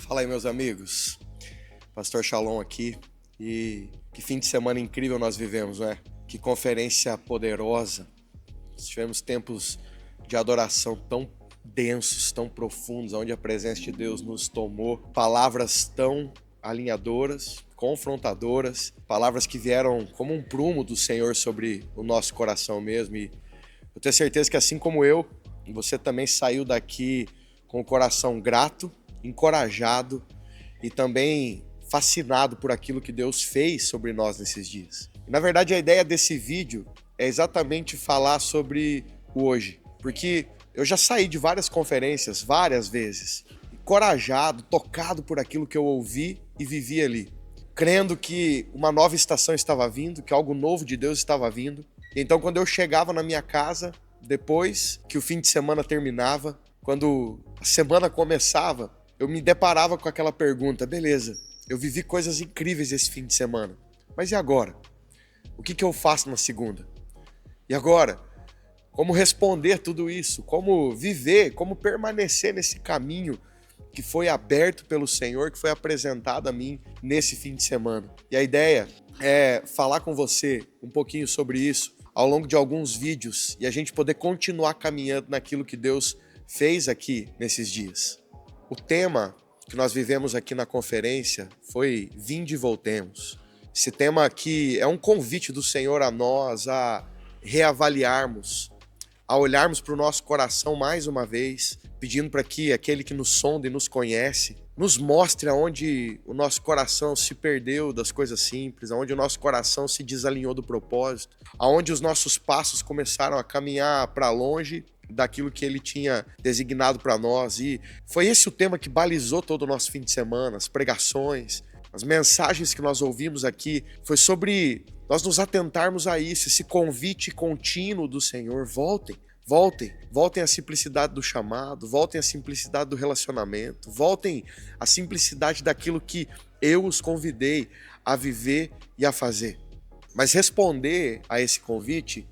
Fala aí, meus amigos. Pastor Shalom aqui. E que fim de semana incrível nós vivemos, não é? Que conferência poderosa. Nós tivemos tempos de adoração tão densos, tão profundos, onde a presença de Deus nos tomou. Palavras tão alinhadoras, confrontadoras, palavras que vieram como um prumo do Senhor sobre o nosso coração mesmo. E eu tenho certeza que assim como eu, você também saiu daqui com o coração grato, encorajado e também fascinado por aquilo que Deus fez sobre nós nesses dias. E, na verdade, a ideia desse vídeo é exatamente falar sobre o hoje, porque eu já saí de várias conferências, várias vezes, encorajado, tocado por aquilo que eu ouvi e vivi ali, crendo que uma nova estação estava vindo, que algo novo de Deus estava vindo. Então, quando eu chegava na minha casa, depois que o fim de semana terminava, quando a semana começava, eu me deparava com aquela pergunta: beleza, eu vivi coisas incríveis esse fim de semana, mas e agora? O que eu faço na segunda? E agora? Como responder tudo isso? Como viver? Como permanecer nesse caminho que foi aberto pelo Senhor, que foi apresentado a mim nesse fim de semana? E a ideia é falar com você um pouquinho sobre isso ao longo de alguns vídeos e a gente poder continuar caminhando naquilo que Deus fez aqui nesses dias. O tema que nós vivemos aqui na conferência foi Vinde e Voltemos. Esse tema aqui é um convite do Senhor a nós a reavaliarmos, a olharmos para o nosso coração mais uma vez, pedindo para que aquele que nos sonda e nos conhece, nos mostre aonde o nosso coração se perdeu das coisas simples, aonde o nosso coração se desalinhou do propósito, aonde os nossos passos começaram a caminhar para longe daquilo que ele tinha designado para nós. E foi esse o tema que balizou todo o nosso fim de semana, as pregações, as mensagens que nós ouvimos aqui, foi sobre nós nos atentarmos a isso, esse convite contínuo do Senhor. Voltem à simplicidade do chamado, voltem à simplicidade do relacionamento, voltem à simplicidade daquilo que eu os convidei a viver e a fazer. Mas responder a esse convite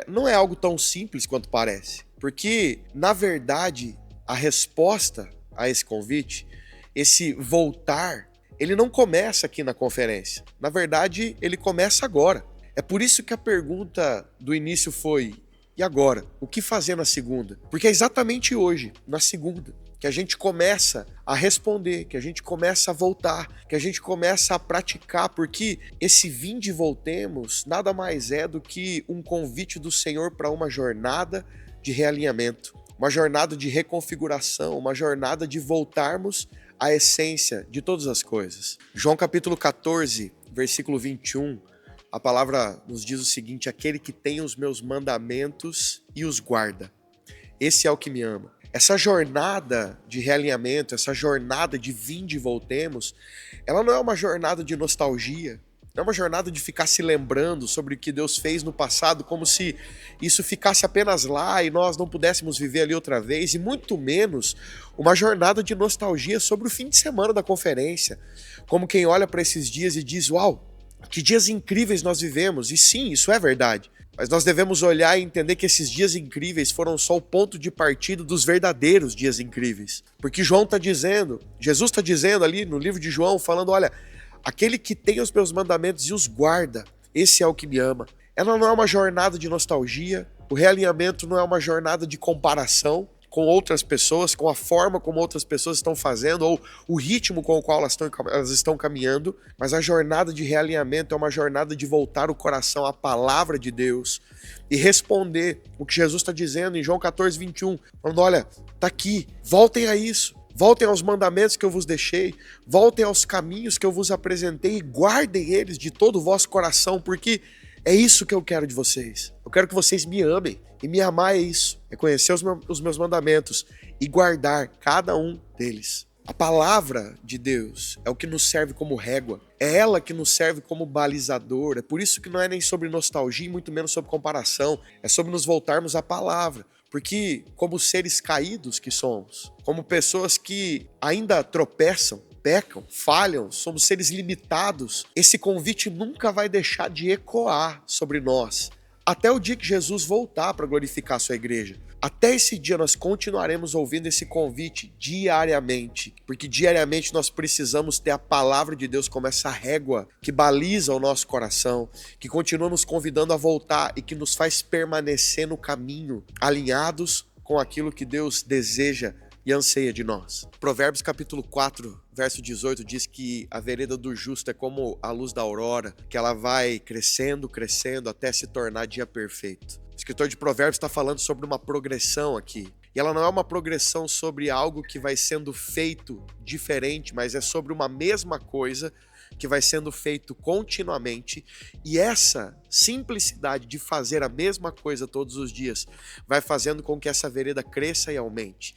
não é algo tão simples quanto parece, porque, na verdade, a resposta a esse convite, esse voltar, ele não começa aqui na conferência. Na verdade, ele começa agora. É por isso que a pergunta do início foi: e agora? O que fazer na segunda? Porque é exatamente hoje, na segunda, que a gente começa a responder, que a gente começa a voltar, que a gente começa a praticar, porque esse vinde e voltemos nada mais é do que um convite do Senhor para uma jornada de realinhamento, uma jornada de reconfiguração, uma jornada de voltarmos à essência de todas as coisas. João capítulo 14, versículo 21, a palavra nos diz o seguinte: aquele que tem os meus mandamentos e os guarda, esse é o que me ama. Essa jornada de realinhamento, essa jornada de vinde e voltemos, ela não é uma jornada de nostalgia, não é uma jornada de ficar se lembrando sobre o que Deus fez no passado, como se isso ficasse apenas lá e nós não pudéssemos viver ali outra vez, e muito menos uma jornada de nostalgia sobre o fim de semana da conferência, como quem olha para esses dias e diz: uau, que dias incríveis nós vivemos. E sim, isso é verdade. Mas nós devemos olhar e entender que esses dias incríveis foram só o ponto de partida dos verdadeiros dias incríveis. Porque João está dizendo, Jesus está dizendo ali no livro de João, falando: olha, aquele que tem os meus mandamentos e os guarda, esse é o que me ama. Ela não é uma jornada de nostalgia, o realinhamento não é uma jornada de comparação com outras pessoas, com a forma como outras pessoas estão fazendo, ou o ritmo com o qual elas estão caminhando, mas a jornada de realinhamento é uma jornada de voltar o coração à palavra de Deus e responder o que Jesus está dizendo em João 14, 21, falando: olha, tá aqui, voltem a isso, voltem aos mandamentos que eu vos deixei, voltem aos caminhos que eu vos apresentei e guardem eles de todo o vosso coração, porque é isso que eu quero de vocês. Eu quero que vocês me amem. E me amar é isso, é conhecer os meus mandamentos e guardar cada um deles. A palavra de Deus é o que nos serve como régua, é ela que nos serve como balizador. É por isso que não é nem sobre nostalgia e muito menos sobre comparação, é sobre nos voltarmos à palavra. Porque como seres caídos que somos, como pessoas que ainda tropeçam, pecam, falham, somos seres limitados, esse convite nunca vai deixar de ecoar sobre nós, até o dia que Jesus voltar para glorificar a sua igreja. Até esse dia nós continuaremos ouvindo esse convite diariamente, porque diariamente nós precisamos ter a palavra de Deus como essa régua que baliza o nosso coração, que continua nos convidando a voltar e que nos faz permanecer no caminho, alinhados com aquilo que Deus deseja e anseia de nós. Provérbios capítulo 4, verso 18 diz que a vereda do justo é como a luz da aurora, que ela vai crescendo, crescendo até se tornar dia perfeito. O escritor de Provérbios está falando sobre uma progressão aqui. E ela não é uma progressão sobre algo que vai sendo feito diferente, mas é sobre uma mesma coisa que vai sendo feito continuamente. E essa simplicidade de fazer a mesma coisa todos os dias vai fazendo com que essa vereda cresça e aumente.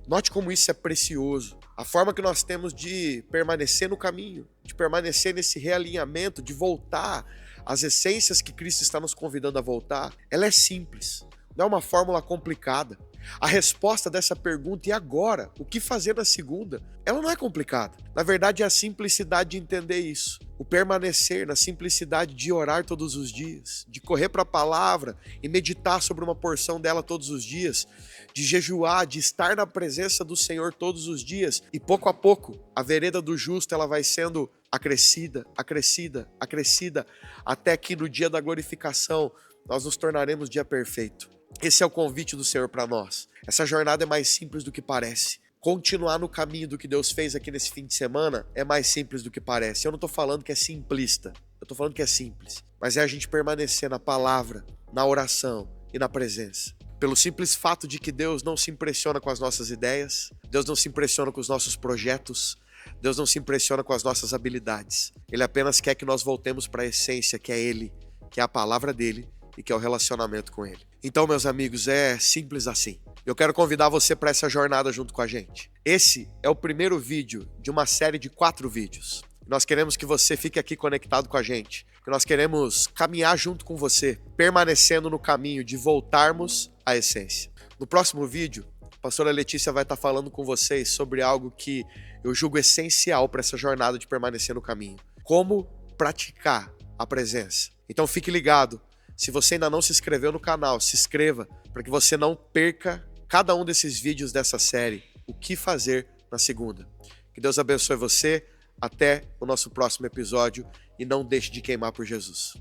Note como isso é precioso. A forma que nós temos de permanecer no caminho, de permanecer nesse realinhamento, de voltar às essências que Cristo está nos convidando a voltar, ela é simples. Não é uma fórmula complicada. A resposta dessa pergunta, e agora? O que fazer na segunda? Ela não é complicada. Na verdade, é a simplicidade de entender isso. O permanecer na simplicidade de orar todos os dias, de correr para a palavra e meditar sobre uma porção dela todos os dias, de jejuar, de estar na presença do Senhor todos os dias. E pouco a pouco, a vereda do justo ela vai sendo acrescida, acrescida, acrescida, até que no dia da glorificação nós nos tornaremos dia perfeito. Esse é o convite do Senhor para nós. Essa jornada é mais simples do que parece. Continuar no caminho do que Deus fez aqui nesse fim de semana é mais simples do que parece. Eu não estou falando que é simplista, eu estou falando que é simples. Mas é a gente permanecer na palavra, na oração e na presença. Pelo simples fato de que Deus não se impressiona com as nossas ideias, Deus não se impressiona com os nossos projetos, Deus não se impressiona com as nossas habilidades. Ele apenas quer que nós voltemos para a essência, que é Ele, que é a palavra dEle e que é o relacionamento com Ele. Então, meus amigos, é simples assim. Eu quero convidar você para essa jornada junto com a gente. Esse é o primeiro vídeo de uma série de 4 vídeos. Nós queremos que você fique aqui conectado com a gente, que nós queremos caminhar junto com você, permanecendo no caminho de voltarmos à essência. No próximo vídeo, a pastora Letícia vai estar falando com vocês sobre algo que eu julgo essencial para essa jornada de permanecer no caminho. Como praticar a presença. Então fique ligado. Se você ainda não se inscreveu no canal, se inscreva para que você não perca cada um desses vídeos dessa série, o que fazer na segunda. Que Deus abençoe você, até o nosso próximo episódio e não deixe de queimar por Jesus.